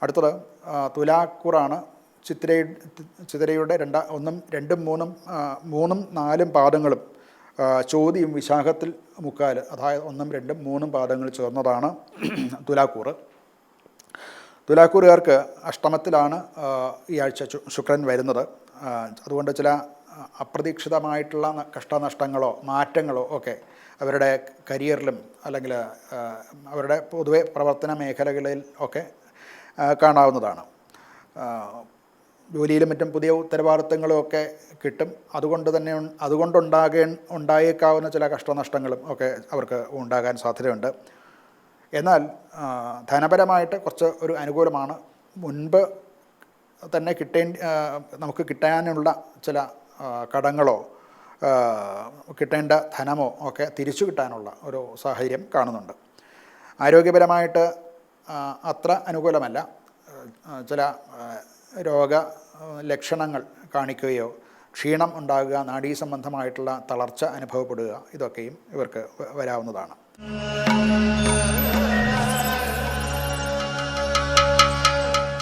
അടുത്തത് തുലാക്കൂറാണ്. ചിത്തിരയുടെ ഒന്നും രണ്ടും മൂന്നും നാലും പാദങ്ങളും ചോതിയും വിശാഖത്തിൽ മുക്കാൽ, അതായത് 1, 2, 3 പാദങ്ങൾ ചേർന്നതാണ് തുലാക്കൂറ്. തുലാക്കൂറുകാർക്ക് അഷ്ടമത്തിലാണ് ഈ ആഴ്ച ശുക്രൻ വരുന്നത്. അതുകൊണ്ട് ചില അപ്രതീക്ഷിതമായിട്ടുള്ള കഷ്ടനഷ്ടങ്ങളോ മാറ്റങ്ങളോ ഒക്കെ അവരുടെ കരിയറിലും അല്ലെങ്കിൽ അവരുടെ പൊതുവെ പ്രവർത്തന മേഖലകളിൽ ഒക്കെ കാണാവുന്നതാണ്. ജോലിയിലും മറ്റും പുതിയ ഉത്തരവാദിത്തങ്ങളും ഒക്കെ കിട്ടും. ഉണ്ടായേക്കാവുന്ന ചില കഷ്ടനഷ്ടങ്ങളും ഒക്കെ അവർക്ക് ഉണ്ടാകാൻ സാധ്യതയുണ്ട്. എന്നാൽ ധനപരമായിട്ട് കുറച്ച് ഒരു അനുകൂലമാണ്. മുൻപ് തന്നെ നമുക്ക് കിട്ടാനുള്ള ചില കടങ്ങളോ കിട്ടേണ്ട ധനമോ ഒക്കെ തിരിച്ചു കിട്ടാനുള്ള ഒരു സാഹചര്യം കാണുന്നുണ്ട്. ആരോഗ്യപരമായിട്ട് അത്ര അനുകൂലമല്ല. ചില രോഗലക്ഷണങ്ങൾ കാണിക്കുകയോ ക്ഷീണം ഉണ്ടാകുക, നാഡീസംബന്ധമായിട്ടുള്ള തളർച്ച അനുഭവപ്പെടുക, ഇതൊക്കെയും ഇവർക്ക് വരാവുന്നതാണ്.